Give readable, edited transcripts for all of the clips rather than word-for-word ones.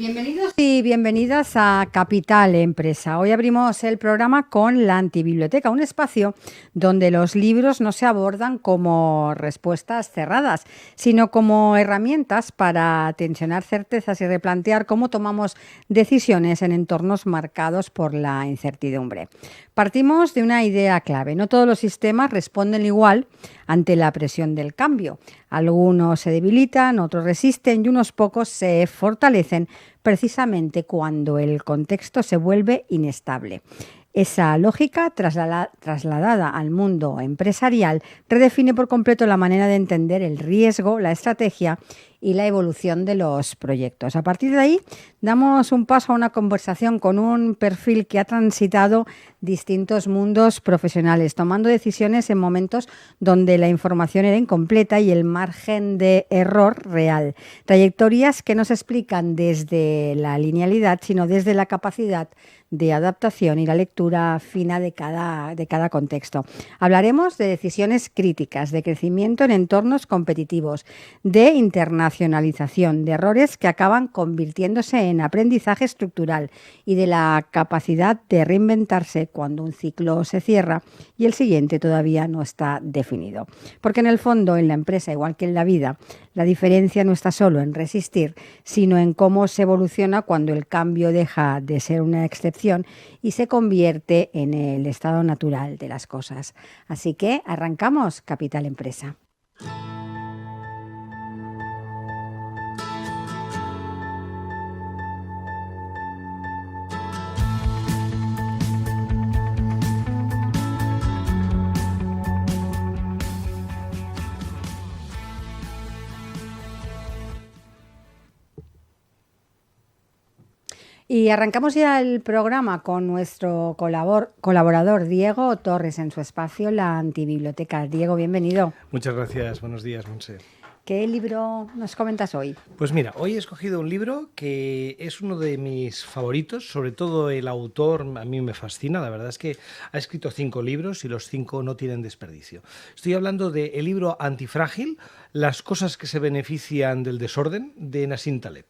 Bienvenidos y bienvenidas a Capital Empresa. Hoy abrimos el programa con la Antibiblioteca, un espacio donde los libros no se abordan como respuestas cerradas, sino como herramientas para tensionar certezas y replantear cómo tomamos decisiones en entornos marcados por la incertidumbre. Partimos de una idea clave: no todos los sistemas responden igual ante la presión del cambio. Algunos se debilitan, otros resisten y unos pocos se fortalecen precisamente cuando el contexto se vuelve inestable. Esa lógica, trasladada al mundo empresarial, redefine por completo la manera de entender el riesgo, la estrategia y la evolución de los proyectos. A partir de ahí, damos un paso a una conversación con un perfil que ha transitado distintos mundos profesionales, tomando decisiones en momentos donde la información era incompleta y el margen de error real. Trayectorias que no se explican desde la linealidad, sino desde la capacidad de adaptación y la lectura fina de cada contexto. Hablaremos de decisiones críticas, de crecimiento en entornos competitivos, de internacionalización, de errores que acaban convirtiéndose en aprendizaje estructural y de la capacidad de reinventarse cuando un ciclo se cierra y el siguiente todavía no está definido. Porque en el fondo, en la empresa, igual que en la vida, la diferencia no está solo en resistir, sino en cómo se evoluciona cuando el cambio deja de ser una excepción y se convierte en el estado natural de las cosas. Así que arrancamos Capital Empresa. Y arrancamos ya el programa con nuestro colaborador Diego Torres en su espacio La Antibiblioteca. Diego, bienvenido. Muchas gracias, buenos días, Montse. ¿Qué libro nos comentas hoy? Pues mira, hoy he escogido un libro que es uno de mis favoritos, sobre todo el autor a mí me fascina, la verdad es que ha escrito 5 libros y los 5 no tienen desperdicio. Estoy hablando del libro Antifrágil, Las cosas que se benefician del desorden, de Nassim Taleb.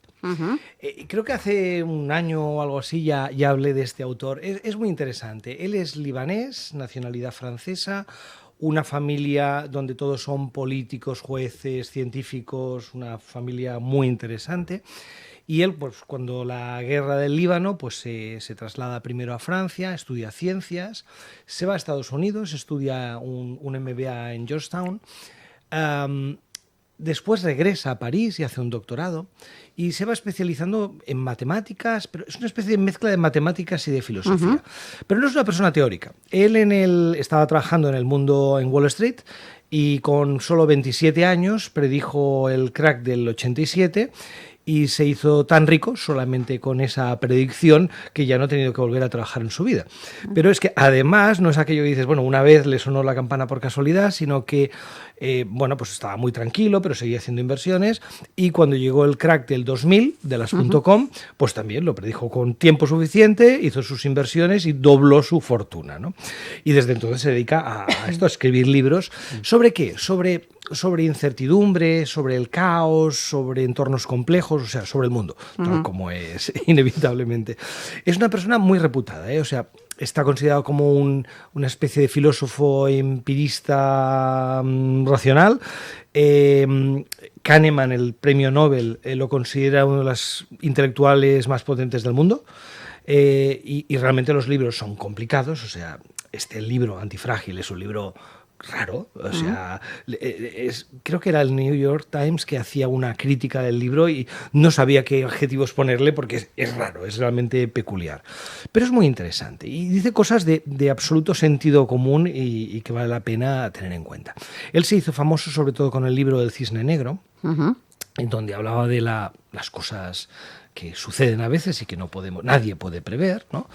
Creo que hace un año o algo así ya hablé de este autor. Es muy interesante. Él es libanés, nacionalidad francesa, una familia donde todos son políticos, jueces, científicos, una familia muy interesante. Y él, pues cuando la guerra del Líbano, pues se traslada primero a Francia, estudia ciencias, se va a Estados Unidos, estudia un MBA en Georgetown. Después regresa a París y hace un doctorado y se va especializando en matemáticas, pero es una especie de mezcla de matemáticas y de filosofía. Pero no es una persona teórica. Él estaba trabajando en el mundo en Wall Street y con solo 27 años predijo el crack del 87 y se hizo tan rico solamente con esa predicción que ya no ha tenido que volver a trabajar en su vida. Pero es que además no es aquello que dices, bueno, una vez le sonó la campana por casualidad, sino que, bueno, pues estaba muy tranquilo, pero seguía haciendo inversiones y cuando llegó el crack del 2000, de las .com, pues también lo predijo con tiempo suficiente, hizo sus inversiones y dobló su fortuna, ¿no? Y desde entonces se dedica a esto, a escribir libros. ¿Sobre qué? Sobre incertidumbre, sobre el caos, sobre entornos complejos, o sea, sobre el mundo, tal como es, inevitablemente. Es una persona muy reputada, ¿eh? O sea, está considerado como una especie de filósofo empirista racional. Kahneman, el premio Nobel, lo considera uno de los intelectuales más potentes del mundo. Y realmente los libros son complicados, o sea, este libro Antifrágil es un libro raro, o sea, creo que era el New York Times que hacía una crítica del libro y no sabía qué adjetivos ponerle porque es raro, es realmente peculiar. Pero es muy interesante y dice cosas de absoluto sentido común y que vale la pena tener en cuenta. Él se hizo famoso sobre todo con el libro del Cisne Negro, en donde hablaba de las cosas que suceden a veces y que nadie puede prever, ¿no?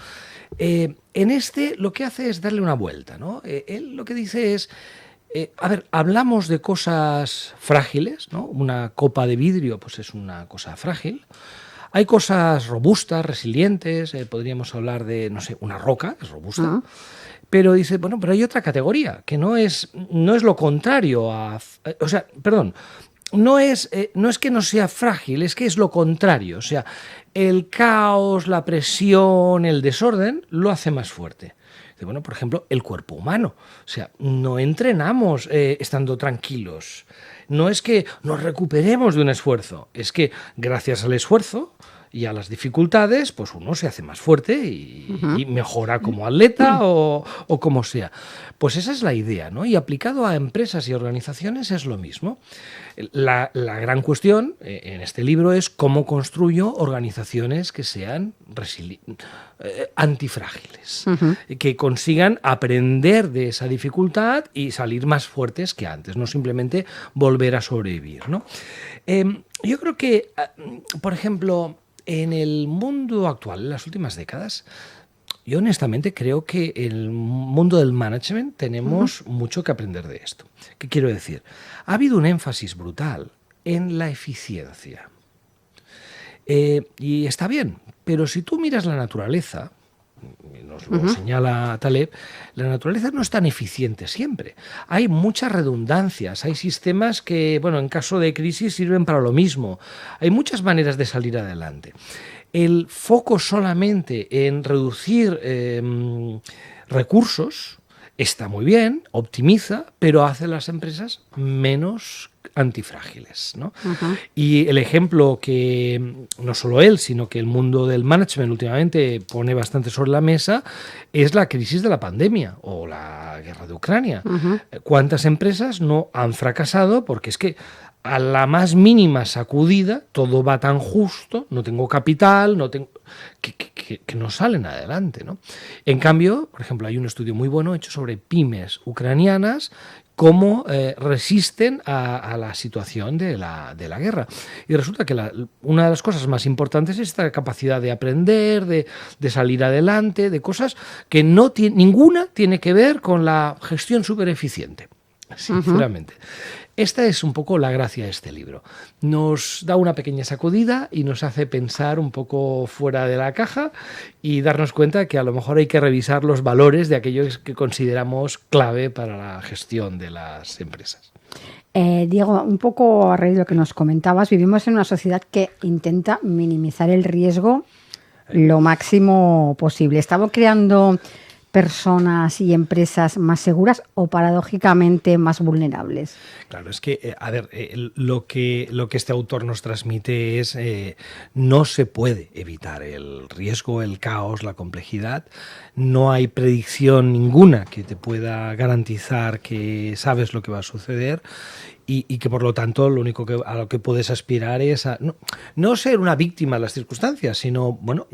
En este lo que hace es darle una vuelta, ¿no? Él lo que dice es, a ver, hablamos de cosas frágiles, ¿no? Una copa de vidrio pues es una cosa frágil. Hay cosas robustas, resilientes, podríamos hablar de, no sé, una roca, es robusta. Pero dice, bueno, pero hay otra categoría, que no es lo contrario a... O sea, perdón, no es que no sea frágil, es que es lo contrario. O sea, el caos, la presión, el desorden lo hace más fuerte. Bueno, por ejemplo, el cuerpo humano. O sea, no entrenamos estando tranquilos. No es que nos recuperemos de un esfuerzo, es que gracias al esfuerzo y a las dificultades, pues uno se hace más fuerte y mejora como atleta o como sea. Pues esa es la idea, ¿no? Y aplicado a empresas y organizaciones es lo mismo. La gran cuestión en este libro es cómo construyo organizaciones que sean antifrágiles, que consigan aprender de esa dificultad y salir más fuertes que antes, no simplemente volver a sobrevivir, ¿no? Yo creo que, por ejemplo, en el mundo actual, en las últimas décadas, yo honestamente creo que en el mundo del management tenemos mucho que aprender de esto. ¿Qué quiero decir? Ha habido un énfasis brutal en la eficiencia. Y está bien, pero si tú miras la naturaleza, nos lo señala Taleb, la naturaleza no es tan eficiente siempre. Hay muchas redundancias, hay sistemas que, bueno, en caso de crisis sirven para lo mismo. Hay muchas maneras de salir adelante. El foco solamente en reducir recursos está muy bien, optimiza, pero hace las empresas menos antifrágiles, ¿no? Y el ejemplo que no solo él, sino que el mundo del management últimamente pone bastante sobre la mesa es la crisis de la pandemia o la guerra de Ucrania. ¿Cuántas empresas no han fracasado? Porque es que a la más mínima sacudida todo va tan justo, no tengo capital, no tengo que no salen adelante, ¿no? En cambio, por ejemplo, hay un estudio muy bueno hecho sobre pymes ucranianas, cómo resisten a la situación de la guerra. Y resulta que una de las cosas más importantes es esta capacidad de aprender, de salir adelante, de cosas que ninguna tiene que ver con la gestión súper eficiente, sinceramente. Esta es un poco la gracia de este libro. Nos da una pequeña sacudida y nos hace pensar un poco fuera de la caja y darnos cuenta que a lo mejor hay que revisar los valores de aquellos que consideramos clave para la gestión de las empresas. Diego, un poco a raíz de lo que nos comentabas, vivimos en una sociedad que intenta minimizar el riesgo lo máximo posible. ¿Estamos creando personas y empresas más seguras o paradójicamente más vulnerables? Claro, es que, a ver, lo que este autor nos transmite es no se puede evitar el riesgo, el caos, la complejidad. No hay predicción ninguna que te pueda garantizar que sabes lo que va a suceder. Y que por lo tanto lo único a lo que puedes aspirar es a no ser una víctima de las circunstancias, sino bueno,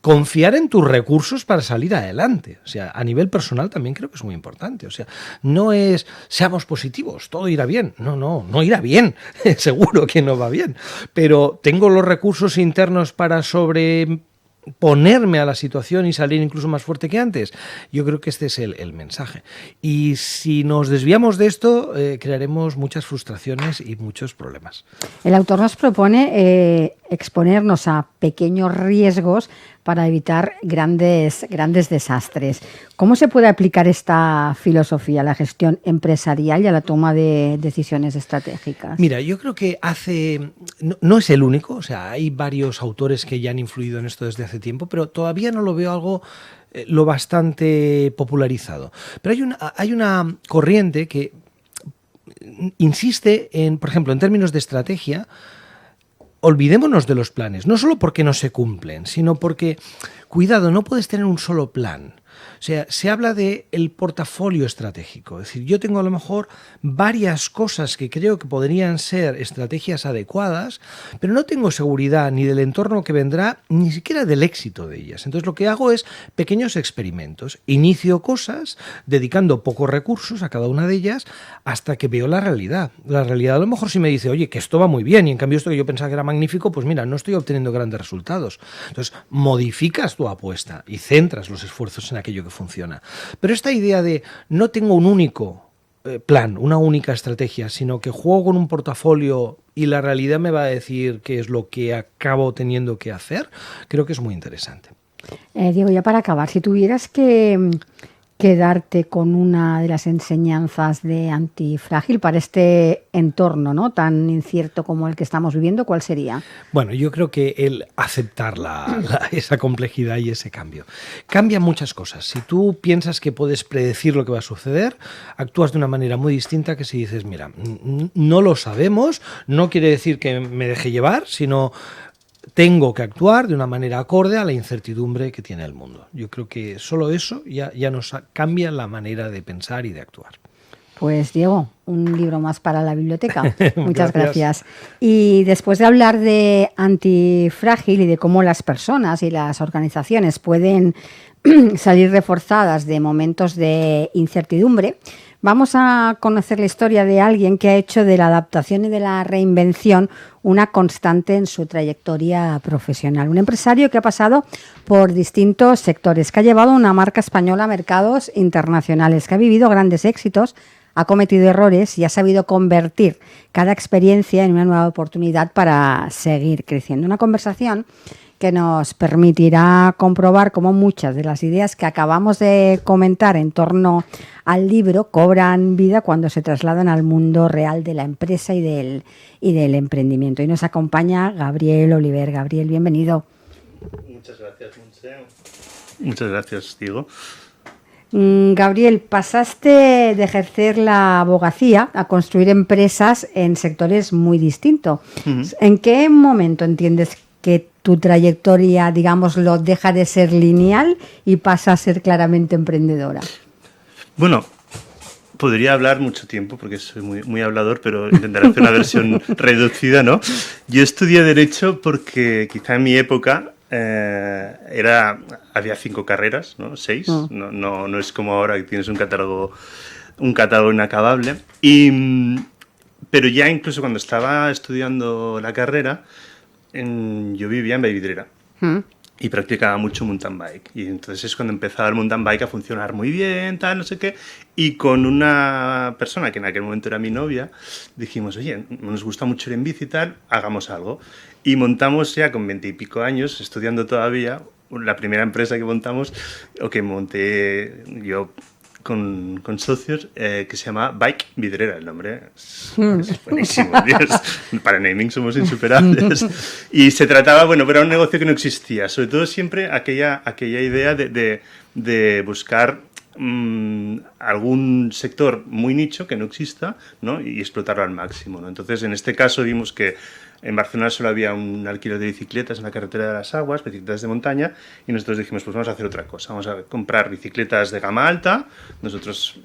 confiar en tus recursos para salir adelante. O sea, a nivel personal también creo que es muy importante. O sea, no es seamos positivos, todo irá bien. No irá bien. Seguro que no va bien. Pero tengo los recursos internos para ponerme a la situación y salir incluso más fuerte que antes. Yo creo que este es el mensaje. Y si nos desviamos de esto, crearemos muchas frustraciones y muchos problemas. El autor nos propone exponernos a pequeños riesgos para evitar grandes desastres. ¿Cómo se puede aplicar esta filosofía a la gestión empresarial y a la toma de decisiones estratégicas? Mira, yo creo que no es el único, o sea, hay varios autores que ya han influido en esto desde hace tiempo, pero todavía no lo veo algo lo bastante popularizado. Pero hay una corriente que insiste en, por ejemplo, en términos de estrategia, olvidémonos de los planes, no solo porque no se cumplen, sino porque, cuidado, no puedes tener un solo plan. O sea, se habla de el portafolio estratégico. Es decir, yo tengo a lo mejor varias cosas que creo que podrían ser estrategias adecuadas, pero no tengo seguridad ni del entorno que vendrá, ni siquiera del éxito de ellas. Entonces lo que hago es pequeños experimentos. Inicio cosas dedicando pocos recursos a cada una de ellas hasta que veo la realidad. La realidad a lo mejor sí me dice, oye, que esto va muy bien y en cambio esto que yo pensaba que era magnífico, pues mira, no estoy obteniendo grandes resultados. Entonces modificas tu apuesta y centras los esfuerzos en aquello que funciona. Pero esta idea de no tengo un único plan, una única estrategia, sino que juego con un portafolio y la realidad me va a decir qué es lo que acabo teniendo que hacer, creo que es muy interesante. Diego, ya para acabar, si tuvieras que quedarte con una de las enseñanzas de Antifrágil para este entorno, ¿no?, tan incierto como el que estamos viviendo? ¿Cuál sería? Bueno, yo creo que el aceptar esa complejidad y ese cambio. Cambia muchas cosas. Si tú piensas que puedes predecir lo que va a suceder, actúas de una manera muy distinta que si dices, mira, no lo sabemos, no quiere decir que me deje llevar, sino tengo que actuar de una manera acorde a la incertidumbre que tiene el mundo. Yo creo que solo eso ya nos cambia la manera de pensar y de actuar. Pues Diego, un libro más para la biblioteca. Muchas gracias. Y después de hablar de Antifrágil y de cómo las personas y las organizaciones pueden salir reforzadas de momentos de incertidumbre, vamos a conocer la historia de alguien que ha hecho de la adaptación y de la reinvención una constante en su trayectoria profesional. Un empresario que ha pasado por distintos sectores, que ha llevado una marca española a mercados internacionales, que ha vivido grandes éxitos, ha cometido errores y ha sabido convertir cada experiencia en una nueva oportunidad para seguir creciendo. Una conversación que nos permitirá comprobar cómo muchas de las ideas que acabamos de comentar en torno al libro cobran vida cuando se trasladan al mundo real de la empresa y del emprendimiento. Y nos acompaña Gabriel Oliver. Gabriel, bienvenido. Muchas gracias, Montse. Muchas gracias, Diego. Gabriel, pasaste de ejercer la abogacía a construir empresas en sectores muy distintos. ¿En qué momento entiendes que tu trayectoria, digámoslo, deja de ser lineal y pasa a ser claramente emprendedora? Bueno, podría hablar mucho tiempo porque soy muy hablador, pero intentaré hacer una versión reducida, ¿no? Yo estudié Derecho porque quizá en mi época había 5 carreras, ¿no? 6. No es como ahora que tienes un catálogo inacabable. Pero ya incluso cuando estaba estudiando la carrera, yo vivía en Vallvidrera y practicaba mucho mountain bike. Y entonces es cuando empezaba el mountain bike a funcionar muy bien, tal, no sé qué. Y con una persona que en aquel momento era mi novia, dijimos, oye, nos gusta mucho ir en bici y tal, hagamos algo. Y montamos ya con 20 y pico años, estudiando todavía, la primera empresa que montamos, o que monté yo con socios, que se llama Bike Vidrera. El nombre es buenísimo, Dios. Para naming somos insuperables. Y se trataba, bueno, era un negocio que no existía, sobre todo siempre aquella idea de buscar algún sector muy nicho que no exista, ¿no? Y explotarlo al máximo, ¿no? Entonces, en este caso vimos que en Barcelona solo había un alquiler de bicicletas en la carretera de las Aguas, bicicletas de montaña, y nosotros dijimos, pues vamos a hacer otra cosa, vamos a comprar bicicletas de gama alta. Nosotros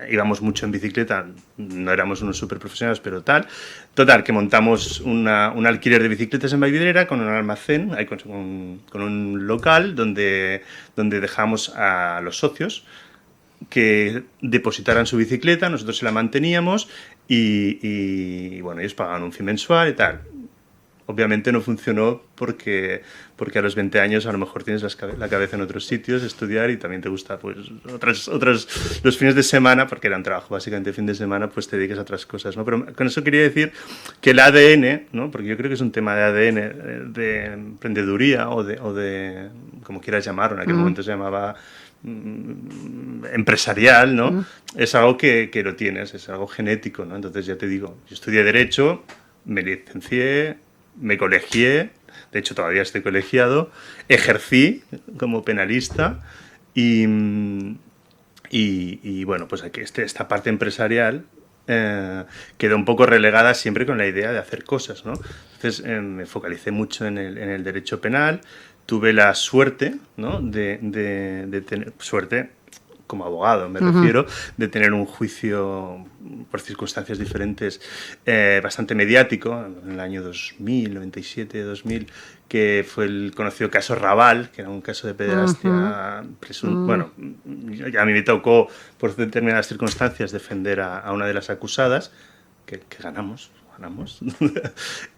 íbamos mucho en bicicleta, no éramos unos súper profesionales, pero tal. Total, que montamos un alquiler de bicicletas en Vallvidrera con un almacén, con un local donde dejamos a los socios que depositaran su bicicleta, nosotros se la manteníamos y bueno, ellos pagaban un fee mensual y tal. Obviamente no funcionó porque a los 20 años a lo mejor tienes la cabeza en otros sitios, estudiar, y también te gusta pues los fines de semana, porque era un trabajo básicamente fin de semana, pues te dedicas a otras cosas, ¿no? Pero con eso quería decir que el ADN, ¿no? Porque yo creo que es un tema de ADN, de emprendeduría o de como quieras llamarlo, en aquel momento se llamaba empresarial, ¿no? Es algo que lo tienes, es algo genético, ¿no? Entonces ya te digo, yo estudié Derecho, me licencié, me colegié, de hecho todavía estoy colegiado, ejercí como penalista y bueno, pues aquí esta parte empresarial quedó un poco relegada siempre con la idea de hacer cosas, ¿no? Entonces me focalicé mucho en el derecho penal. Tuve la suerte, ¿no? de tener suerte como abogado, me refiero, de tener un juicio por circunstancias diferentes bastante mediático en el año 2000, 97, 2000, que fue el conocido caso Raval, que era un caso de pederastia bueno, a mí me tocó por determinadas circunstancias defender a una de las acusadas, que ganamos.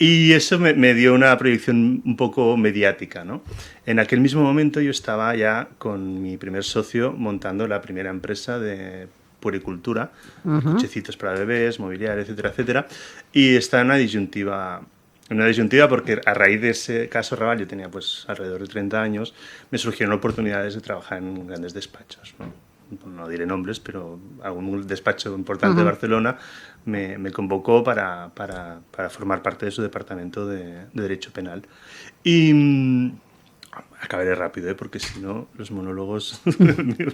Y eso me dio una proyección un poco mediática, ¿no? En aquel mismo momento yo estaba ya con mi primer socio montando la primera empresa de puericultura, cochecitos para bebés, mobiliario, etcétera, etcétera, y está en una disyuntiva porque a raíz de ese caso Raval, yo tenía pues alrededor de 30 años, me surgieron oportunidades de trabajar en grandes despachos, ¿no? no diré nombres, pero algún despacho importante de Barcelona me convocó para formar parte de su departamento de Derecho Penal. Y acabaré rápido, porque si no, los monólogos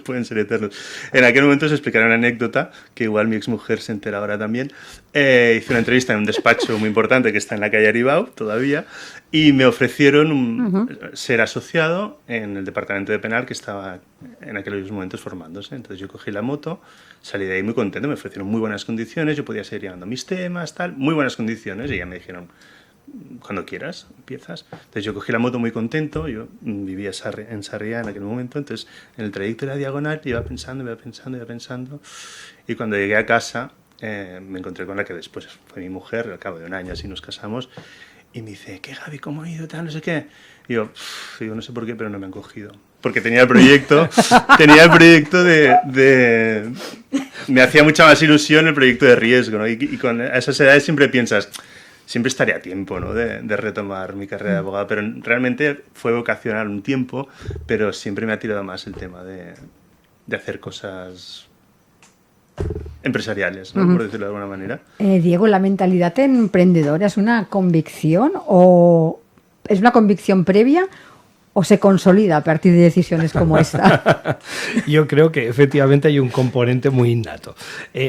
pueden ser eternos. En aquel momento se explicará una anécdota, que igual mi exmujer se entera ahora también. Hice una entrevista en un despacho muy importante que está en la calle Aribau, todavía, y me ofrecieron ser asociado en el departamento de penal que estaba en aquellos momentos formándose. Entonces yo cogí la moto, salí de ahí muy contento, me ofrecieron muy buenas condiciones, yo podía seguir llevando mis temas, tal, muy buenas condiciones, y ya me dijeron: cuando quieras, empiezas. Entonces yo cogí la moto muy contento, yo vivía en Sarriá en aquel momento, entonces en el trayecto de la diagonal iba pensando, y cuando llegué a casa me encontré con la que después fue mi mujer, al cabo de un año así nos casamos, y me dice: ¿qué, Javi, cómo ha ido, tal, no sé qué? Y yo no sé por qué, pero no me han cogido. Porque tenía el proyecto, de... Me hacía mucha más ilusión el proyecto de riesgo, ¿no? Y con esas edades siempre piensas: siempre estaría a tiempo, ¿no?, de retomar mi carrera de abogado, pero realmente fue vocacional un tiempo, pero siempre me ha tirado más el tema de hacer cosas empresariales, ¿no?, por decirlo de alguna manera. Diego, ¿la mentalidad emprendedora es una convicción o es una convicción previa o se consolida a partir de decisiones como esta? Yo creo que efectivamente hay un componente muy innato.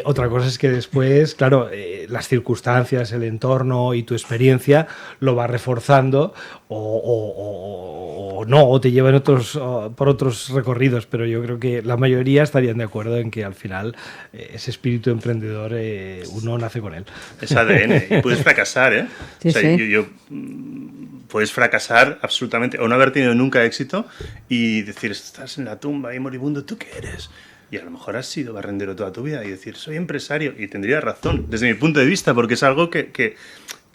Otra cosa es que después, claro, las circunstancias, el entorno y tu experiencia lo va reforzando o no, o te llevan por otros recorridos, pero yo creo que la mayoría estarían de acuerdo en que al final ese espíritu emprendedor uno nace con él. Es ADN, y puedes fracasar, ¿eh? Sí, o sea, sí. puedes fracasar absolutamente, o no haber tenido nunca éxito y decir: estás en la tumba y moribundo, ¿tú qué eres? Y a lo mejor has sido barrendero toda tu vida y decir: soy empresario, y tendría razón desde mi punto de vista, porque es algo que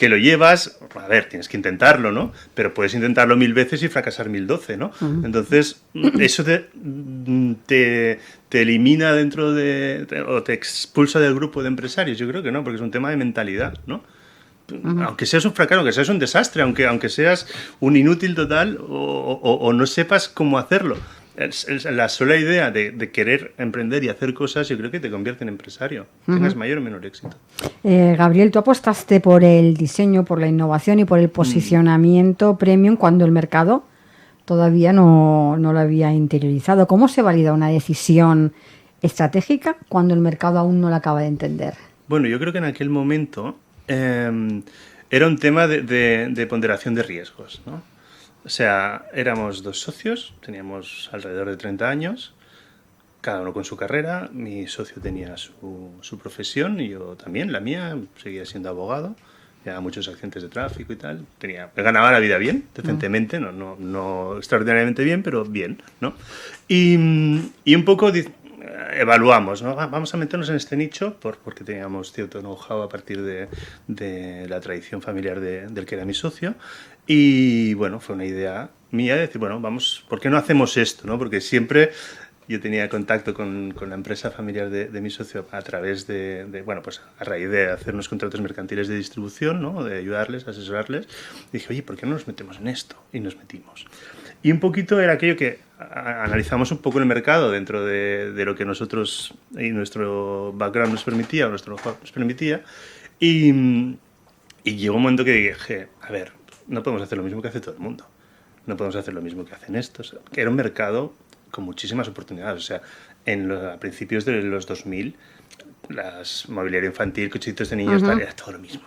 lo llevas, a ver, tienes que intentarlo, ¿no? Pero puedes intentarlo 1000 veces y fracasar 1012, ¿no? Entonces, eso te elimina dentro o te expulsa del grupo de empresarios. Yo creo que no, porque es un tema de mentalidad, ¿no? Aunque seas un fracaso, aunque seas un desastre, aunque seas un inútil total o no sepas cómo hacerlo. La sola idea de querer emprender y hacer cosas, yo creo que te convierte en empresario, tengas mayor o menor éxito. Gabriel, tú apostaste por el diseño, por la innovación y por el posicionamiento premium cuando el mercado todavía no lo había interiorizado. ¿Cómo se valida una decisión estratégica cuando el mercado aún no la acaba de entender? Bueno, yo creo que en aquel momento era un tema de ponderación de riesgos, ¿no? O sea, éramos 2 socios, teníamos alrededor de 30 años, cada uno con su carrera. Mi socio tenía su profesión y yo también, la mía, seguía siendo abogado, ya muchos accidentes de tráfico y tal. Me ganaba la vida bien, decentemente, no extraordinariamente bien, pero bien, ¿no? Y un poco evaluamos, ¿no? Vamos a meternos en este nicho porque teníamos cierto know-how a partir de la tradición familiar del que era mi socio. Y bueno, fue una idea mía de decir: bueno, ¿por qué no hacemos esto, no? Porque siempre yo tenía contacto con la empresa familiar de mi socio a través bueno, pues a raíz de hacer unos contratos mercantiles de distribución, ¿no?, de ayudarles, asesorarles. Dije: oye, ¿por qué no nos metemos en esto? Y nos metimos. Y un poquito era aquello que analizamos un poco el mercado dentro de lo que nosotros y nuestro background nos permitía, o nuestro know-how nos permitía. Y llegó un momento que dije: a ver, no podemos hacer lo mismo que hace todo el mundo. No podemos hacer lo mismo que hacen estos. Que era un mercado con muchísimas oportunidades. O sea, a principios de los 2000, las mobiliario infantil, cochecitos de niños, tal, era todo lo mismo.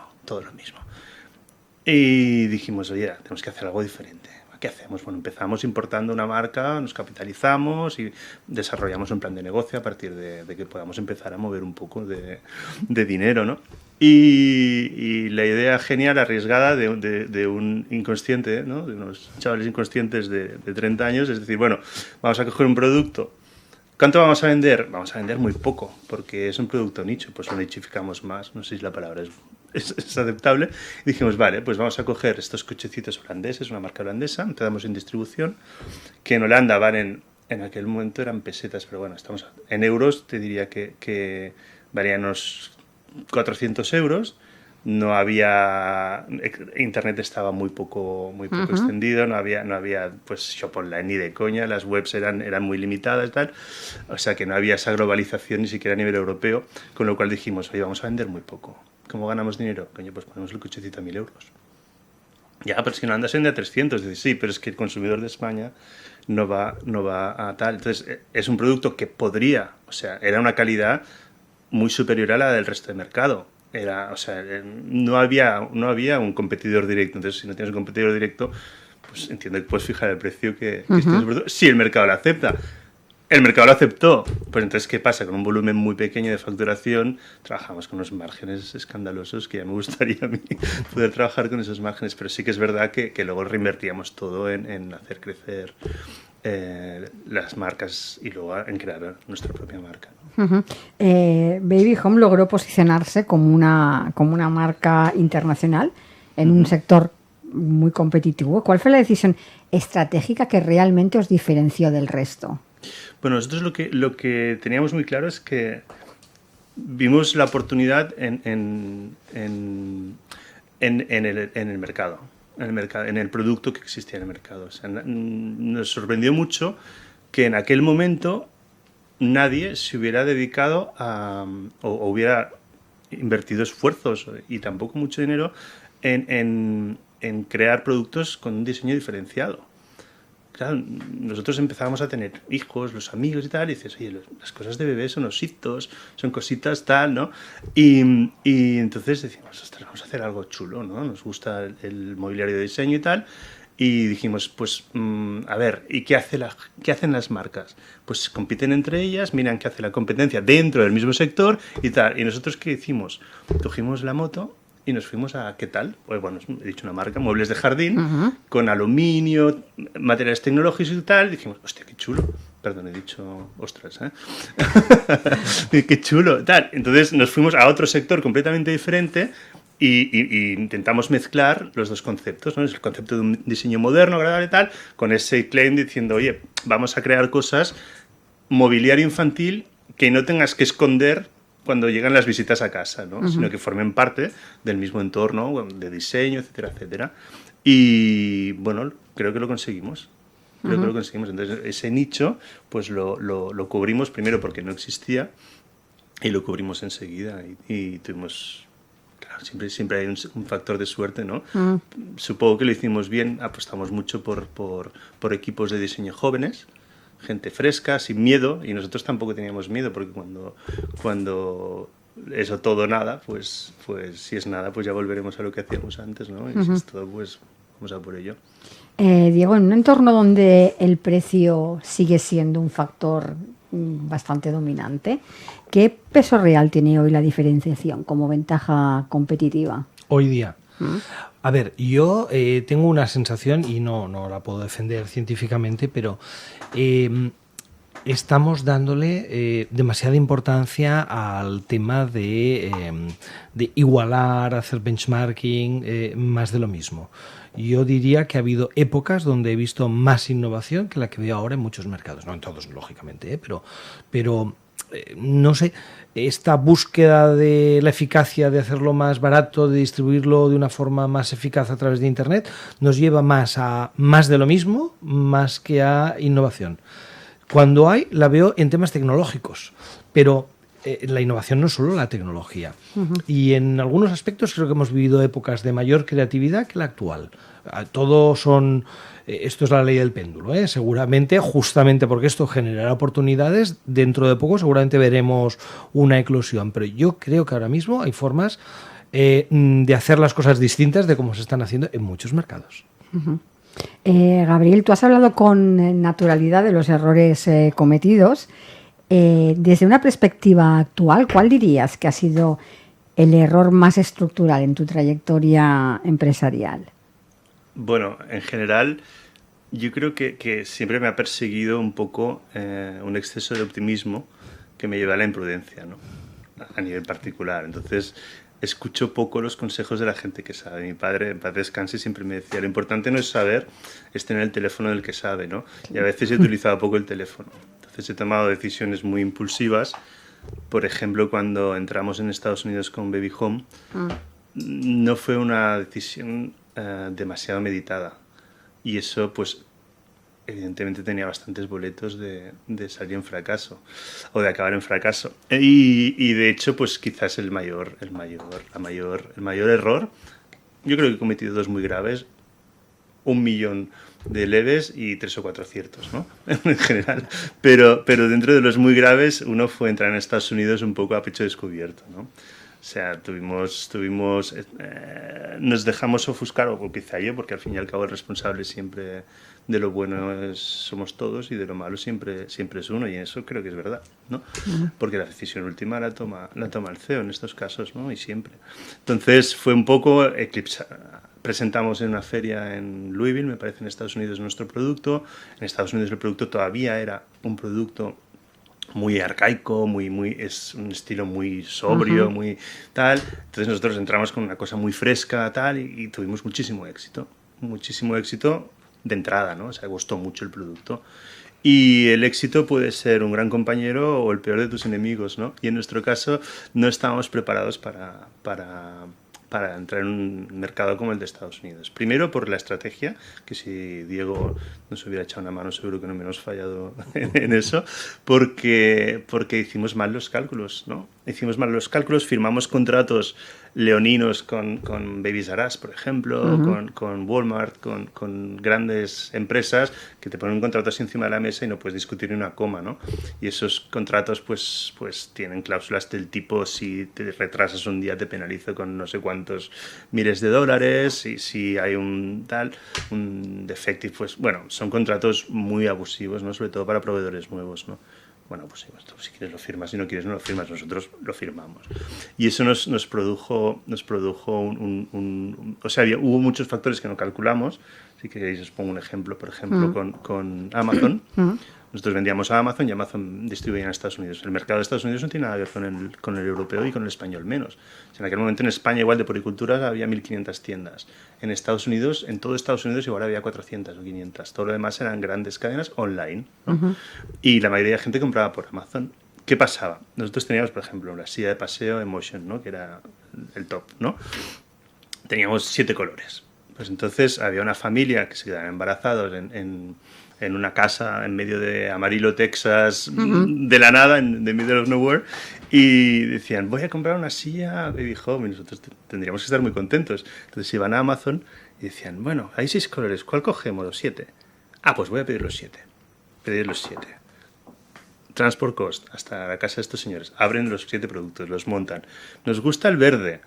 Y dijimos: oye, tenemos que hacer algo diferente. ¿Qué hacemos? Bueno, empezamos importando una marca, nos capitalizamos y desarrollamos un plan de negocio a partir de que podamos empezar a mover un poco de dinero, ¿no? Y la idea genial, arriesgada de un inconsciente, ¿no?, de unos chavales inconscientes de 30 años, es decir: bueno, vamos a coger un producto. ¿Cuánto vamos a vender? Vamos a vender muy poco, porque es un producto nicho, pues lo nichificamos más, no sé si la palabra es aceptable. Y dijimos: vale, pues vamos a coger estos cochecitos holandeses, una marca holandesa, empezamos en distribución, que en Holanda valen, en aquel momento eran pesetas, pero bueno, estamos en euros, te diría que valían unos 400 euros, no había, internet estaba muy poco extendido, no había pues shop online ni de coña, las webs eran muy limitadas y tal, o sea que no había esa globalización ni siquiera a nivel europeo, con lo cual dijimos, oye, vamos a vender muy poco. ¿Cómo ganamos dinero? Coño, pues ponemos el cochecito a 1.000 euros. Ya, pero si no andas en de 300, dices, sí, pero es que el consumidor de España no va a tal. Entonces, es un producto que podría, o sea, era una calidad muy superior a la del resto del mercado. O sea, no había un competidor directo. Entonces, si no tienes un competidor directo, pues entiendo que puedes fijar el precio que tienes el producto, si el mercado lo acepta. El mercado lo aceptó. Pues entonces, ¿qué pasa? Con un volumen muy pequeño de facturación, trabajamos con unos márgenes escandalosos que ya me gustaría a mí poder trabajar con esos márgenes. Pero sí que es verdad que luego reinvertíamos todo en hacer crecer las marcas y luego en crear nuestra propia marca, ¿no? Baby Home logró posicionarse como una marca internacional en un sector muy competitivo. ¿Cuál fue la decisión estratégica que realmente os diferenció del resto? Bueno, nosotros lo que teníamos muy claro es que vimos la oportunidad en el mercado, en el producto que existía en el mercado. O sea, nos sorprendió mucho que en aquel momento nadie se hubiera dedicado o hubiera invertido esfuerzos y tampoco mucho dinero en crear productos con un diseño diferenciado. Claro, nosotros empezábamos a tener hijos, los amigos y tal, y dices, oye, las cosas de bebé son ositos, son cositas tal, ¿no? Y entonces decimos, ostras, vamos a hacer algo chulo, ¿no? Nos gusta el mobiliario de diseño y tal, y dijimos, pues, a ver, ¿y qué hacen las marcas? Pues compiten entre ellas, miran qué hace la competencia dentro del mismo sector y tal. ¿Y nosotros qué hicimos? Cogimos la moto y nos fuimos a, ¿qué tal? Pues bueno, he dicho una marca, muebles de jardín, con aluminio, materiales tecnológicos y tal. Y dijimos, hostia, qué chulo. Perdón, he dicho ostras, ¿eh? Qué chulo, tal. Entonces nos fuimos a otro sector completamente diferente y intentamos mezclar los dos conceptos, ¿no? Es el concepto de un diseño moderno, agradable y tal, con ese claim diciendo, oye, vamos a crear cosas, mobiliario infantil, que no tengas que esconder cuando llegan las visitas a casa, ¿no? Sino que formen parte del mismo entorno de diseño, etcétera, etcétera. Y bueno, creo que lo conseguimos. Creo que lo conseguimos. Entonces, ese nicho, pues lo cubrimos primero porque no existía y lo cubrimos enseguida. Y tuvimos... Claro, siempre hay un factor de suerte, ¿no? Supongo que lo hicimos bien. Apostamos mucho por equipos de diseño jóvenes, gente fresca, sin miedo, y nosotros tampoco teníamos miedo, porque cuando eso todo nada, pues si es nada, pues ya volveremos a lo que hacíamos antes, ¿no? Y si es todo, pues vamos a por ello. Diego, en un entorno donde el precio sigue siendo un factor bastante dominante, ¿qué peso real tiene hoy la diferenciación como ventaja competitiva? Hoy día. A ver, yo tengo una sensación, y no la puedo defender científicamente, pero estamos dándole demasiada importancia al tema de igualar, hacer benchmarking, más de lo mismo. Yo diría que ha habido épocas donde he visto más innovación que la que veo ahora en muchos mercados. No en todos, lógicamente, pero no sé, esta búsqueda de la eficacia de hacerlo más barato, de distribuirlo de una forma más eficaz a través de Internet, nos lleva más a más de lo mismo, más que a innovación. Cuando la veo en temas tecnológicos, pero la innovación no es solo la tecnología. Y en algunos aspectos creo que hemos vivido épocas de mayor creatividad que la actual. Todo son... Esto es la ley del péndulo, ¿eh? Seguramente, justamente porque esto generará oportunidades, dentro de poco seguramente veremos una eclosión. Pero yo creo que ahora mismo hay formas de hacer las cosas distintas de cómo se están haciendo en muchos mercados. Gabriel, tú has hablado con naturalidad de los errores cometidos. Desde una perspectiva actual, ¿cuál dirías que ha sido el error más estructural en tu trayectoria empresarial? Bueno, en general, yo creo que siempre me ha perseguido un poco un exceso de optimismo que me lleva a la imprudencia, ¿no? A nivel particular. Entonces, escucho poco los consejos de la gente que sabe. Mi padre, en paz descanse, siempre me decía, lo importante no es saber, es tener el teléfono del que sabe, ¿no? Y a veces he utilizado poco el teléfono. Entonces he tomado decisiones muy impulsivas. Por ejemplo, cuando entramos en Estados Unidos con Baby Home, no fue una decisión demasiado meditada. Y eso, pues, evidentemente tenía bastantes boletos de salir en fracaso o de acabar en fracaso. Y de hecho, pues quizás el mayor error, yo creo que he cometido 2 muy graves, 1 millón de leves y 3 o 4 ciertos, ¿no? En general. Pero dentro de los muy graves, uno fue entrar en Estados Unidos un poco a pecho descubierto, ¿no? O sea, nos dejamos ofuscar, o quizá yo, porque al fin y al cabo el responsable siempre de lo bueno somos todos y de lo malo siempre es uno, y eso creo que es verdad, ¿no? Porque la decisión última la toma el CEO en estos casos, ¿no? Y siempre. Entonces fue un poco eclipsar. Presentamos en una feria en Louisville, me parece, en Estados Unidos, nuestro producto. En Estados Unidos el producto todavía era un producto muy arcaico, es un estilo muy sobrio, muy tal. Entonces nosotros entramos con una cosa muy fresca, tal, y tuvimos muchísimo éxito de entrada, ¿no? O sea, gustó mucho el producto. Y el éxito puede ser un gran compañero o el peor de tus enemigos, ¿no? Y en nuestro caso no estábamos preparados para entrar en un mercado como el de Estados Unidos. Primero por la estrategia, que si Diego nos hubiera echado una mano seguro que no hubiéramos fallado en eso, porque hicimos mal los cálculos, ¿no? Hicimos mal los cálculos, firmamos contratos leoninos con Babies R Us, por ejemplo, con Walmart, con grandes empresas que te ponen un contrato así encima de la mesa y no puedes discutir ni una coma, ¿no? Y esos contratos pues tienen cláusulas del tipo: si te retrasas un día te penalizo con no sé cuántos miles de dólares, y si hay un defective, pues bueno, son contratos muy abusivos, ¿no? Sobre todo para proveedores nuevos, ¿no? Bueno, pues si quieres lo firmas, si no quieres no lo firmas, nosotros lo firmamos. Y eso nos produjo o sea, hubo muchos factores que no calculamos. Si queréis os pongo un ejemplo, por ejemplo, con Amazon. Nosotros vendíamos a Amazon y Amazon distribuía en Estados Unidos. El mercado de Estados Unidos no tiene nada que ver con el europeo y con el español menos. O sea, en aquel momento en España, igual de poricultura, había 1.500 tiendas. En Estados Unidos, en todo Estados Unidos, igual había 400 o 500. Todo lo demás eran grandes cadenas online, ¿no? Y la mayoría de gente compraba por Amazon. ¿Qué pasaba? Nosotros teníamos, por ejemplo, la silla de paseo Emotion, ¿no? Que era el top, ¿no? Teníamos 7 colores. Pues entonces había una familia que se quedaba embarazados en una casa en medio de Amarillo, Texas, de la nada, en the middle of nowhere, y decían: voy a comprar una silla Baby Home, y nosotros tendríamos que estar muy contentos. Entonces iban a Amazon y decían: bueno, hay 6 colores, ¿cuál cogemos? Los 7. Ah, pues voy a pedir los 7. Pedir los 7. Transport cost, hasta la casa de estos señores. Abren los 7 productos, los montan. Nos gusta el verde.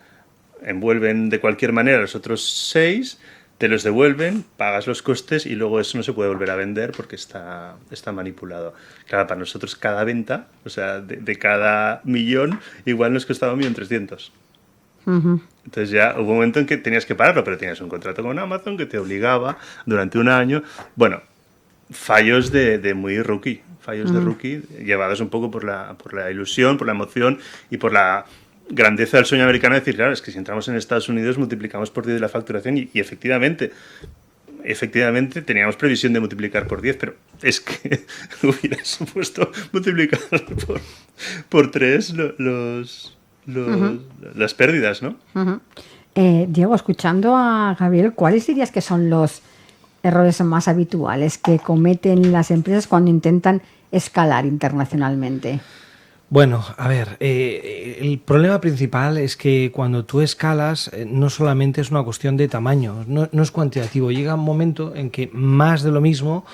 Envuelven de cualquier manera los otros 6, te los devuelven, pagas los costes y luego eso no se puede volver a vender porque está manipulado. Claro, para nosotros cada venta, o sea, de cada millón, igual nos costaba 1.300.000. Entonces ya hubo un momento en que tenías que pararlo, pero tenías un contrato con Amazon que te obligaba durante un año. Bueno, fallos de muy rookie, de rookie, llevados un poco por la ilusión, por la emoción y por la grandeza del sueño americano de decir: claro, es que si entramos en Estados Unidos multiplicamos por 10 la facturación, y efectivamente teníamos previsión de multiplicar por 10, pero es que hubiera supuesto multiplicar por 3 las pérdidas, ¿no? Diego, escuchando a Gabriel, ¿cuáles dirías que son los errores más habituales que cometen las empresas cuando intentan escalar internacionalmente? Bueno, a ver, el problema principal es que cuando tú escalas no solamente es una cuestión de tamaño, no es cuantitativo. Llega un momento en que más de lo mismo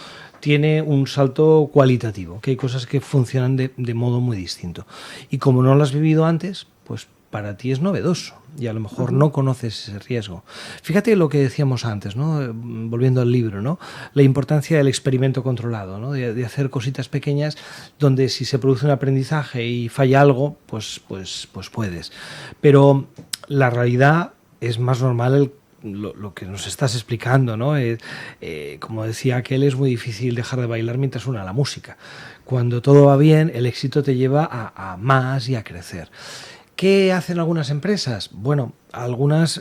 tiene un salto cualitativo, que hay cosas que funcionan de modo muy distinto. Y como no lo has vivido antes, pues para ti es novedoso y a lo mejor no conoces ese riesgo. Fíjate lo que decíamos antes, ¿no? Volviendo al libro, ¿no? La importancia del experimento controlado, ¿no? De hacer cositas pequeñas donde si se produce un aprendizaje y falla algo, pues puedes. Pero la realidad es más normal lo que nos estás explicando, ¿no? Como decía aquel, es muy difícil dejar de bailar mientras suena la música. Cuando todo va bien, el éxito te lleva a más y a crecer. ¿Qué hacen algunas empresas? Bueno, algunas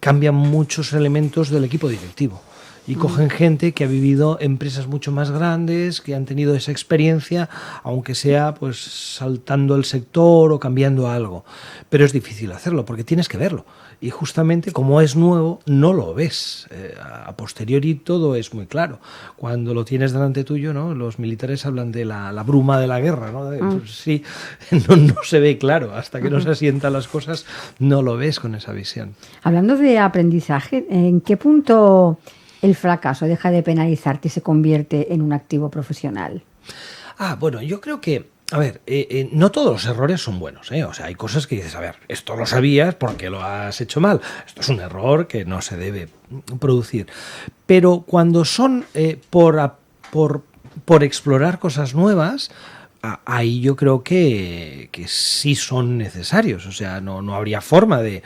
cambian muchos elementos del equipo directivo. Y cogen gente que ha vivido empresas mucho más grandes, que han tenido esa experiencia, aunque sea pues saltando el sector o cambiando algo. Pero es difícil hacerlo porque tienes que verlo. Y justamente como es nuevo, no lo ves. A posteriori todo es muy claro. Cuando lo tienes delante tuyo, ¿no? Los militares hablan de la bruma de la guerra, ¿no? Pues sí, no se ve claro. Hasta que no se asientan las cosas, no lo ves con esa visión. Hablando de aprendizaje, ¿en qué punto el fracaso deja de penalizarte y se convierte en un activo profesional? Bueno, yo creo que, a ver, no todos los errores son buenos, ¿eh? O sea, hay cosas que dices, a ver, esto lo sabías porque lo has hecho mal. Esto es un error que no se debe producir. Pero cuando son por explorar cosas nuevas, ahí yo creo que sí son necesarios. O sea, no habría forma de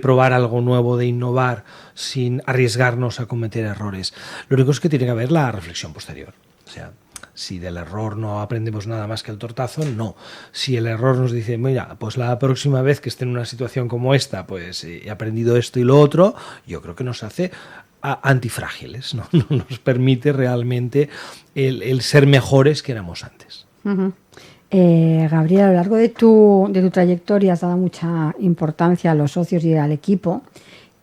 probar algo nuevo, de innovar sin arriesgarnos a cometer errores. Lo único es que tiene que haber la reflexión posterior. O sea, si del error no aprendemos nada más que el tortazo, no. Si el error nos dice, mira, pues la próxima vez que esté en una situación como esta, pues he aprendido esto y lo otro, yo creo que nos hace antifrágiles, ¿no? Nos permite realmente el ser mejores que éramos antes. Uh-huh. Gabriel, a lo largo de tu trayectoria has dado mucha importancia a los socios y al equipo.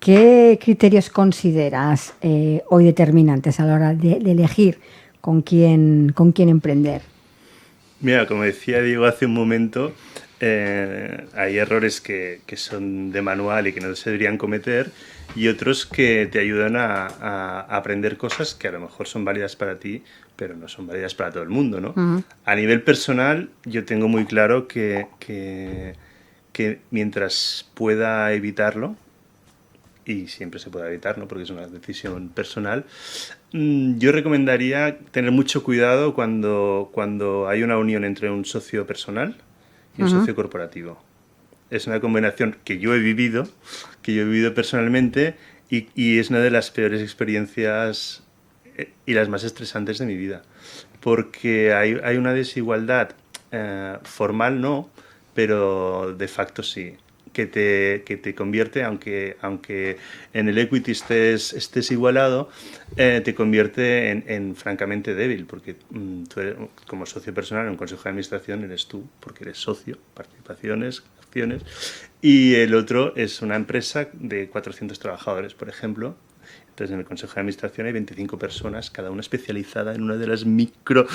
¿Qué criterios consideras hoy determinantes a la hora de elegir con quién emprender? Mira, como decía Diego hace un momento, hay errores que son de manual y que no se deberían cometer, y otros que te ayudan a aprender cosas que a lo mejor son válidas para ti, pero no son válidas para todo el mundo, ¿no? Uh-huh. A nivel personal, yo tengo muy claro que mientras pueda evitarlo, y siempre se puede evitar, ¿no? Porque es una decisión personal, yo recomendaría tener mucho cuidado cuando hay una unión entre un socio personal y un socio corporativo. Es una combinación que yo he vivido personalmente, y es una de las peores experiencias y las más estresantes de mi vida, porque hay una desigualdad formal, no, pero de facto sí, que te convierte, aunque en el equity estés igualado, te convierte en francamente débil, porque tú eres, como socio personal en un consejo de administración, eres tú, porque eres socio, participaciones, acciones, y el otro es una empresa de 400 trabajadores, por ejemplo. Entonces, en el consejo de administración hay 25 personas, cada una especializada en una de las micro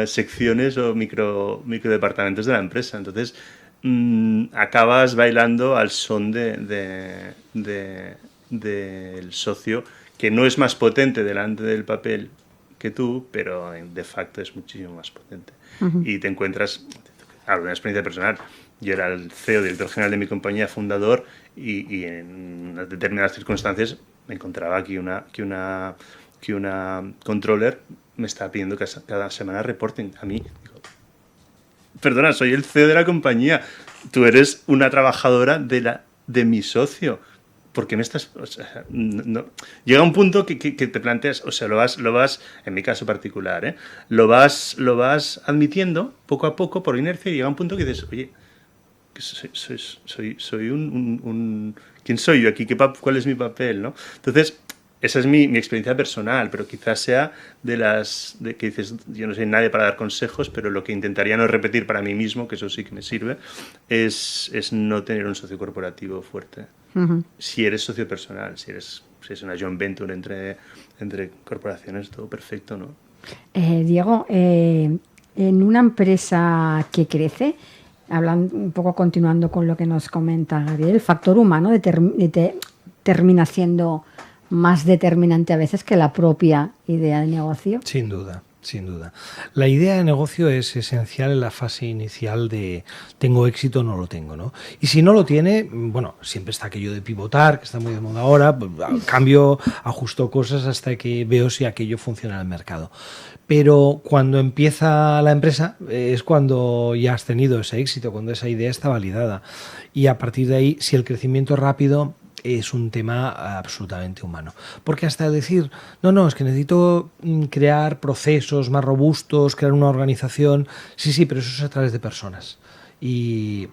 secciones o micro departamentos de la empresa. Entonces, acabas bailando al son del socio, que no es más potente delante del papel que tú, pero de facto es muchísimo más potente. Uh-huh. Y te encuentras, hablo de una experiencia personal, yo era el CEO, director general de mi compañía, fundador, y en determinadas circunstancias me encontraba que una controller me estaba pidiendo que cada semana reporten a mí. Digo, perdona, soy el CEO de la compañía, tú eres una trabajadora de mi socio. ¿Por qué me estás...? O sea, no. Llega un punto que te planteas, o sea, lo vas, en mi caso particular, lo vas admitiendo poco a poco por inercia, y llega un punto que dices, oye, soy un ¿quién soy yo aquí? ¿Cuál es mi papel, no? Entonces, esa es mi experiencia personal, pero quizás sea de que dices, yo no soy nadie para dar consejos, pero lo que intentaría no repetir para mí mismo, que eso sí que me sirve, es no tener un socio corporativo fuerte. Uh-huh. Si eres socio personal, si es una joint venture entre corporaciones, todo perfecto, ¿no? Diego, en una empresa que crece, hablando un poco, continuando con lo que nos comenta Gabriel, el factor humano termina siendo más determinante a veces que la propia idea de negocio. Sin duda. Sin duda. La idea de negocio es esencial en la fase inicial de tengo éxito o no lo tengo, ¿no? Y si no lo tiene, bueno, siempre está aquello de pivotar, que está muy de moda ahora, cambio, ajusto cosas hasta que veo si aquello funciona en el mercado. Pero cuando empieza la empresa es cuando ya has tenido ese éxito, cuando esa idea está validada. Y a partir de ahí, si el crecimiento es rápido, es un tema absolutamente humano. Porque hasta decir, no, es que necesito crear procesos más robustos, crear una organización, sí, pero eso es a través de personas. y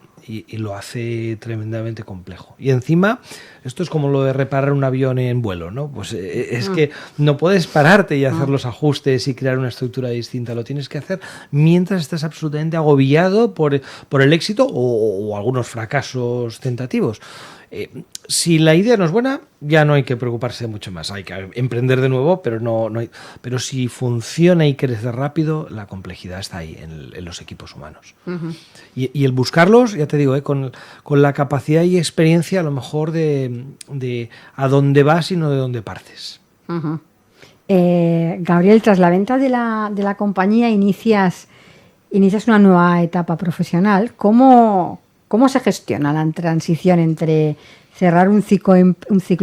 lo hace tremendamente complejo. Y encima, esto es como lo de reparar un avión en vuelo, ¿no? Pues es que no puedes pararte y hacer los ajustes y crear una estructura distinta. Lo tienes que hacer mientras estás absolutamente agobiado por el éxito o algunos fracasos tentativos. Si la idea no es buena, ya no hay que preocuparse mucho más. Hay que emprender de nuevo, pero pero si funciona y crece rápido, la complejidad está ahí en los equipos humanos. Y el buscarlos, ya te digo, con la capacidad y experiencia a lo mejor de a dónde vas y no de dónde partes. Gabriel, tras la venta de la compañía inicias una nueva etapa profesional. ¿Cómo se gestiona la transición entre cerrar un ciclo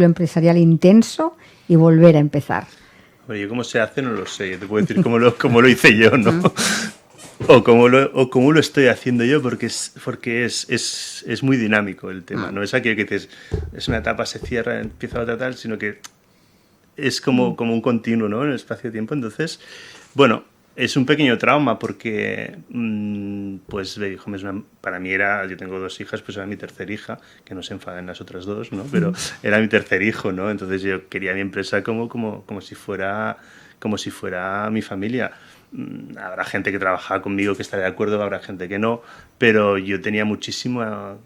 empresarial intenso y volver a empezar? Oye, ¿cómo se hace? No lo sé. Yo te puedo decir cómo lo hice yo, ¿no? O cómo lo estoy haciendo yo, porque es muy dinámico el tema. No es aquello que dices, es una etapa, se cierra, empieza otra tal, sino que es como un continuo, ¿no? En el espacio-tiempo. Entonces, bueno, es un pequeño trauma porque, pues, para mí yo tengo 2 hijas, pues era mi tercera hija, que no se enfaden las otras 2, ¿no? Pero era mi tercer hijo, ¿no? Entonces yo quería mi empresa como si fuera mi familia. Habrá gente que trabajaba conmigo que estará de acuerdo, habrá gente que no, pero yo tenía muchísimo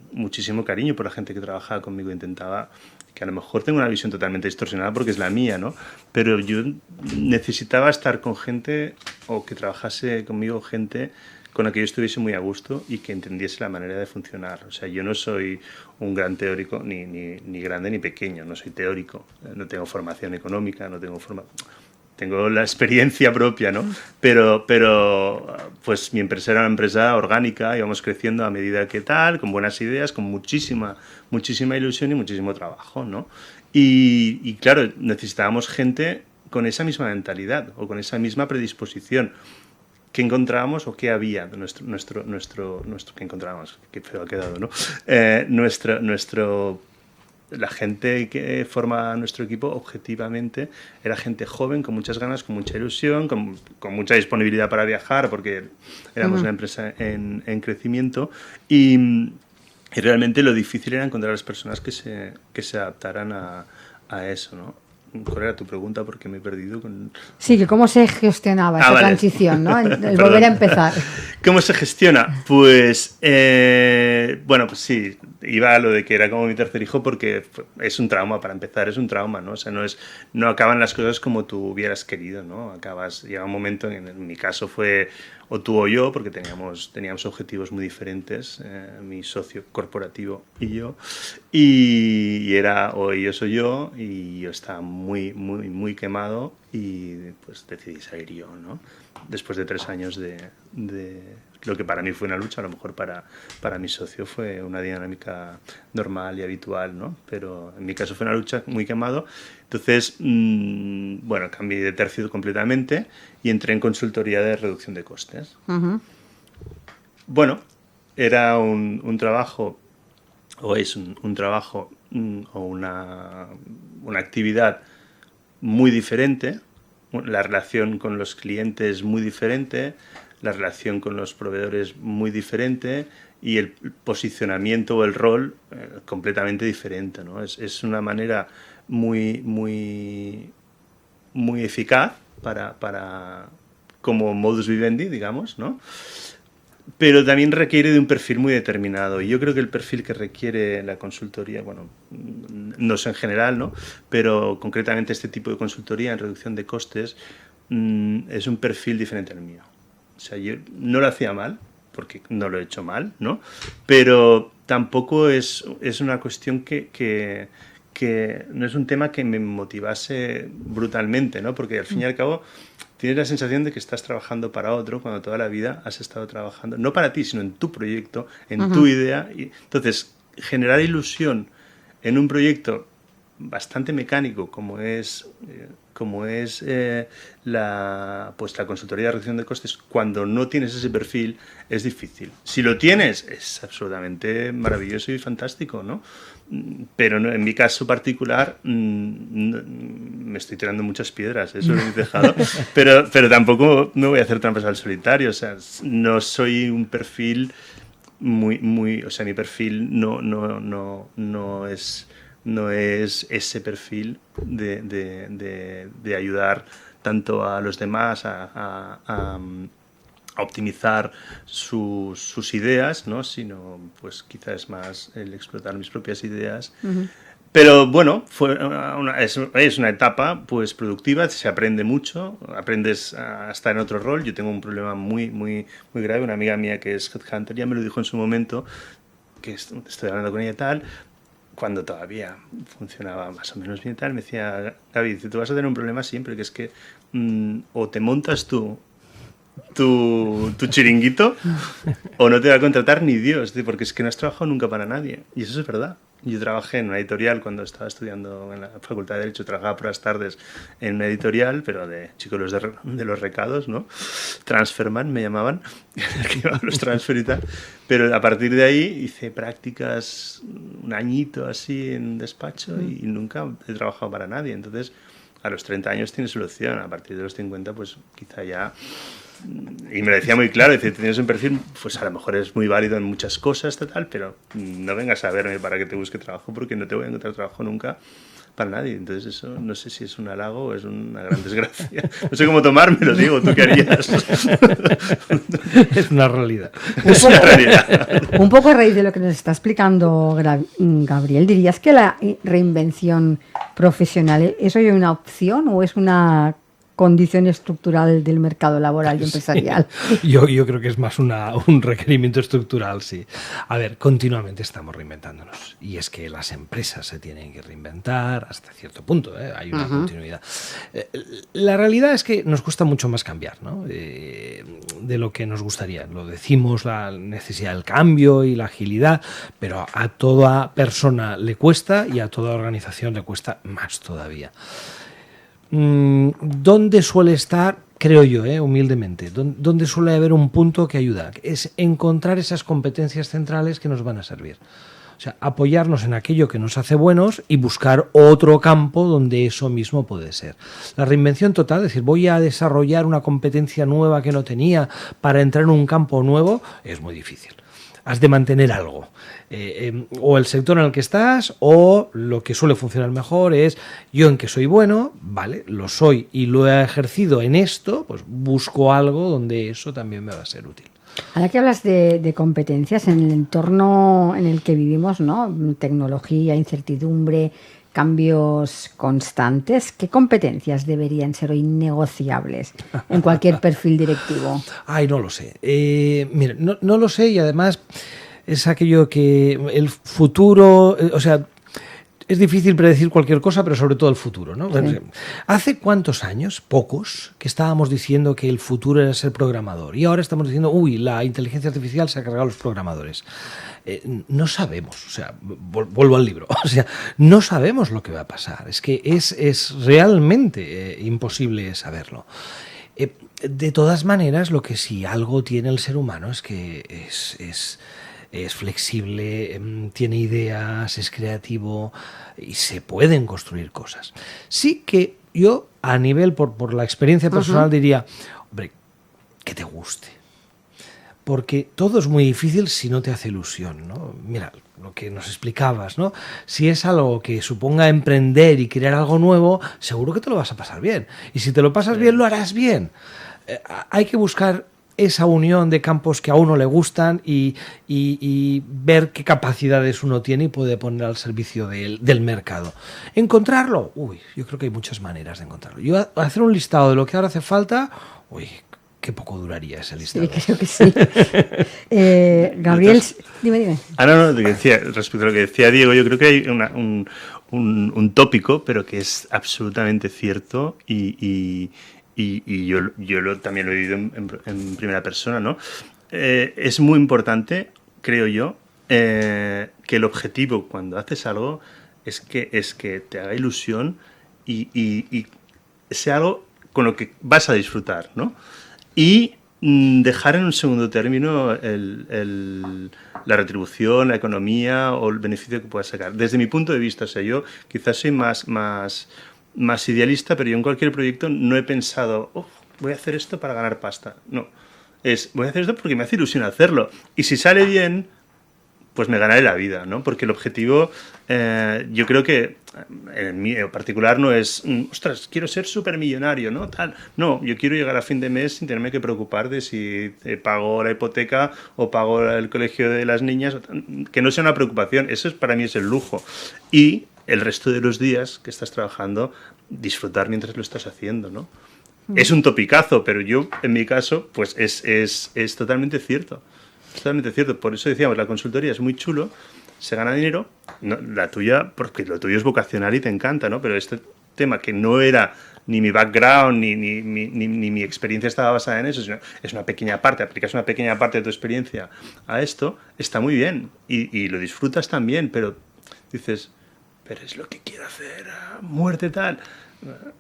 cariño por la gente que trabajaba conmigo. Intentaba, que a lo mejor tengo una visión totalmente distorsionada porque es la mía, ¿no? Pero yo necesitaba estar con gente, o que trabajase conmigo gente con la que yo estuviese muy a gusto y que entendiese la manera de funcionar. O sea, yo no soy un gran teórico, ni grande ni pequeño, no soy teórico, no tengo formación económica, tengo la experiencia propia, ¿no? Pero pues mi empresa era una empresa orgánica, íbamos creciendo a medida que tal, con buenas ideas, con muchísima ilusión y muchísimo trabajo, ¿no? Y claro, necesitábamos gente con esa misma mentalidad o con esa misma predisposición. ¿Qué encontrábamos o qué había? ¿Qué encontrábamos? Qué feo ha quedado, ¿no? La gente que forma nuestro equipo, objetivamente, era gente joven, con muchas ganas, con mucha ilusión, con mucha disponibilidad para viajar, porque éramos una empresa en crecimiento. Y realmente lo difícil era encontrar a las personas que se adaptaran a eso, ¿no? ¿Cuál era tu pregunta? Porque me he perdido con... Sí, que cómo se gestionaba esa transición, ¿no? El volver a empezar. ¿Cómo se gestiona? Pues, bueno, pues sí, iba a lo de que era como mi tercer hijo, porque es un trauma, para empezar, es un trauma, ¿no? O sea, no acaban las cosas como tú hubieras querido, ¿no? Llega un momento, en mi caso fue o tú o yo, porque teníamos objetivos muy diferentes, mi socio corporativo y yo, y era o ellos o yo, y yo estaba muy, muy, muy quemado, y pues decidí salir yo, ¿no? Después de 3 años de lo que para mí fue una lucha, a lo mejor para mi socio fue una dinámica normal y habitual, ¿no? Pero en mi caso fue una lucha muy quemado. Entonces, bueno, cambié de tercio completamente y entré en consultoría de reducción de costes. Bueno, era un trabajo, o es un trabajo, o una actividad muy diferente. La relación con los clientes muy diferente, la relación con los proveedores muy diferente, y el posicionamiento o el rol completamente diferente, ¿no? Es una manera muy, muy, muy eficaz como modus vivendi, digamos, ¿no? Pero también requiere de un perfil muy determinado. Y yo creo que el perfil que requiere la consultoría, bueno, no sé en general, ¿no? Pero concretamente este tipo de consultoría en reducción de costes es un perfil diferente al mío. O sea, yo no lo hacía mal, porque no lo he hecho mal, ¿no? Pero tampoco es una cuestión que no es un tema que me motivase brutalmente, ¿no? Porque al fin y al cabo tienes la sensación de que estás trabajando para otro cuando toda la vida has estado trabajando, no para ti, sino en tu proyecto, en tu idea. Y entonces, generar ilusión en un proyecto bastante mecánico como es la consultoría de reducción de costes, cuando no tienes ese perfil, es difícil. Si lo tienes, es absolutamente maravilloso y fantástico, ¿no? Pero no, en mi caso particular me estoy tirando muchas piedras, eso lo he dejado, pero tampoco me voy a hacer trampas al solitario. O sea, no soy un perfil o sea, mi perfil no es ese perfil de ayudar tanto a los demás a optimizar sus ideas, ¿no? Sino pues quizás más el explotar mis propias ideas. Uh-huh. Pero bueno, es una etapa pues productiva, se aprende mucho, aprendes a estar en otro rol. Yo tengo un problema muy grave, una amiga mía que es headhunter ya me lo dijo en su momento, que estoy hablando con ella y tal, cuando todavía funcionaba más o menos bien y tal, me decía, David, tú vas a tener un problema siempre, que es que o te montas tu chiringuito o no te va a contratar ni Dios, porque es que no has trabajado nunca para nadie. Y eso es verdad. Yo trabajé en una editorial cuando estaba estudiando en la Facultad de Derecho, trabajaba por las tardes en una editorial, pero de chicos de los recados, ¿no? Transferman me llamaban, que llevaba los transfer y tal. Pero a partir de ahí hice prácticas un añito así en un despacho y nunca he trabajado para nadie. Entonces, a los 30 años tiene solución, a partir de los 50 pues quizá ya... Y me lo decía muy claro, dice, tienes un perfil, pues a lo mejor es muy válido en muchas cosas, tal, pero no vengas a verme para que te busque trabajo, porque no te voy a encontrar trabajo nunca para nadie. Entonces eso no sé si es un halago o es una gran desgracia. No sé cómo tomármelo, digo, ¿tú qué harías? Es una realidad. Es una realidad. Un poco a raíz de lo que nos está explicando Gabriel, ¿dirías que la reinvención profesional es hoy una opción o es una condición estructural del mercado laboral y empresarial? Sí. Yo creo que es más un requerimiento estructural, sí. A ver, continuamente estamos reinventándonos. Y es que las empresas se tienen que reinventar hasta cierto punto, ¿eh? Hay una continuidad. La realidad es que nos cuesta mucho más cambiar, ¿no? De lo que nos gustaría. Lo decimos, la necesidad del cambio y la agilidad, pero a toda persona le cuesta y a toda organización le cuesta más todavía. ¿Dónde suele estar, creo yo, humildemente, dónde suele haber un punto que ayuda? Es encontrar esas competencias centrales que nos van a servir. O sea, apoyarnos en aquello que nos hace buenos y buscar otro campo donde eso mismo puede ser. La reinvención total, es decir, voy a desarrollar una competencia nueva que no tenía para entrar en un campo nuevo, es muy difícil. Has de mantener algo, o el sector en el que estás, o lo que suele funcionar mejor es yo en que soy bueno, vale, lo soy y lo he ejercido en esto, pues busco algo donde eso también me va a ser útil. Ahora que hablas de competencias en el entorno en el que vivimos, ¿no? Tecnología, incertidumbre, cambios constantes, ¿qué competencias deberían ser hoy negociables en cualquier perfil directivo? Ay, no lo sé. Mira, no lo sé y además es aquello que el futuro, o sea, es difícil predecir cualquier cosa, pero sobre todo el futuro, ¿no? Sí. ¿Hace cuántos años, pocos, que estábamos diciendo que el futuro era ser programador? Y ahora estamos diciendo, uy, la inteligencia artificial se ha cargado a los programadores. No sabemos, o sea, vuelvo al libro, o sea, no sabemos lo que va a pasar. Es que es realmente imposible saberlo. De todas maneras, lo que sí algo tiene el ser humano es que es flexible, tiene ideas, es creativo y se pueden construir cosas. Sí que yo, a nivel, por la experiencia personal, diría, hombre, que te guste. Porque todo es muy difícil si no te hace ilusión, ¿no? Mira, lo que nos explicabas, ¿no? Si es algo que suponga emprender y crear algo nuevo, seguro que te lo vas a pasar bien. Y si te lo pasas bien, lo harás bien. Hay que buscar esa unión de campos que a uno le gustan y ver qué capacidades uno tiene y puede poner al servicio del mercado. ¿Encontrarlo? Uy, yo creo que hay muchas maneras de encontrarlo. Yo hacer un listado de lo que ahora hace falta, uy, qué poco duraría ese listado. Sí, creo que sí. Gabriel, dime. No, respecto a lo que decía Diego, yo creo que hay un tópico, pero que es absolutamente cierto y yo también lo he vivido en primera persona, ¿no? Es muy importante, creo yo, que el objetivo cuando haces algo es que te haga ilusión y sea algo con lo que vas a disfrutar, ¿no? Y dejar en un segundo término la retribución, la economía o el beneficio que puedas sacar. Desde mi punto de vista, o sea, yo quizás soy más idealista, pero yo en cualquier proyecto no he pensado, voy a hacer esto para ganar pasta. No, voy a hacer esto porque me hace ilusión hacerlo. Y si sale bien, pues me ganaré la vida, ¿no? Porque el objetivo, yo creo que en mi particular no es, ostras, quiero ser supermillonario, ¿no? Tal. No, yo quiero llegar a fin de mes sin tenerme que preocupar de si pago la hipoteca o pago el colegio de las niñas, que no sea una preocupación. Eso para mí es el lujo. Y el resto de los días que estás trabajando, disfrutar mientras lo estás haciendo, ¿no? Es un topicazo, pero yo, en mi caso, pues es totalmente cierto. Totalmente cierto. Por eso decíamos, la consultoría es muy chulo, se gana dinero, no, la tuya, porque lo tuyo es vocacional y te encanta, ¿no? Pero este tema que no era ni mi background, ni mi experiencia estaba basada en eso, sino es una pequeña parte, aplicas una pequeña parte de tu experiencia a esto, está muy bien y lo disfrutas también, pero dices, pero es lo que quiero hacer, muerte tal.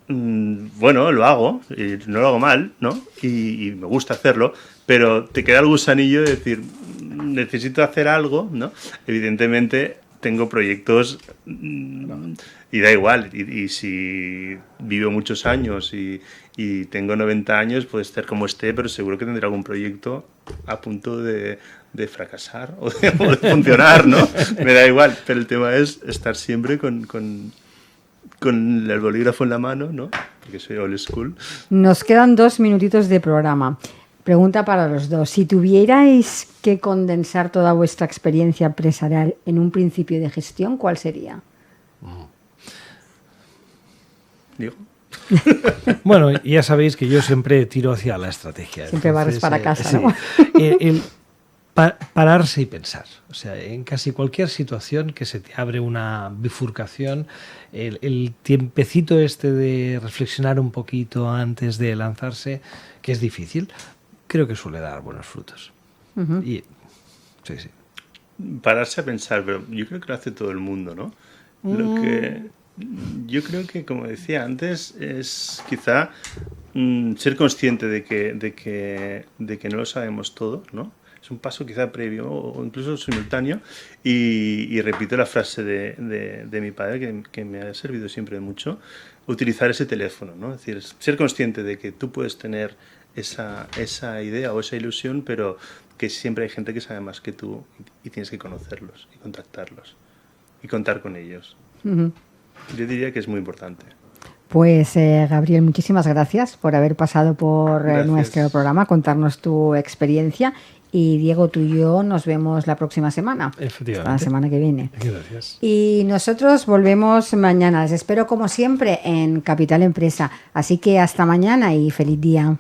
Bueno, lo hago, y no lo hago mal, ¿no? Y me gusta hacerlo, pero te queda el gusanillo de decir, necesito hacer algo, ¿no? Evidentemente tengo proyectos y da igual, y si vivo muchos años y tengo 90 años, puede estar como esté, pero seguro que tendré algún proyecto a punto de fracasar o de funcionar, ¿no? Me da igual, pero el tema es estar siempre con el bolígrafo en la mano, ¿no? Porque soy old school. Nos quedan 2 minutitos de programa. Pregunta para los dos. Si tuvierais que condensar toda vuestra experiencia empresarial en un principio de gestión, ¿cuál sería? Digo. Bueno, ya sabéis que yo siempre tiro hacia la estrategia. Siempre barres para casa, ¿no? Sí. Pararse y pensar. O sea, en casi cualquier situación que se te abre una bifurcación, el tiempecito de reflexionar un poquito antes de lanzarse, que es difícil, creo que suele dar buenos frutos. Uh-huh. Y, sí. Pararse a pensar, pero yo creo que lo hace todo el mundo, ¿no? Yo creo que, como decía antes, es quizá ser consciente de que no lo sabemos todo, ¿no? Es un paso quizá previo o incluso simultáneo y repito la frase de mi padre que me ha servido siempre mucho, utilizar ese teléfono, ¿no? Es decir, ser consciente de que tú puedes tener esa idea o esa ilusión, pero que siempre hay gente que sabe más que tú y tienes que conocerlos y contactarlos y contar con ellos. Uh-huh. Yo diría que es muy importante. Pues Gabriel, muchísimas gracias por haber pasado por nuestro programa, contarnos tu experiencia. Y Diego, tú y yo nos vemos la próxima semana. Efectivamente. La semana que viene. Gracias. Y nosotros volvemos mañana. Les espero como siempre en Capital Empresa. Así que hasta mañana y feliz día.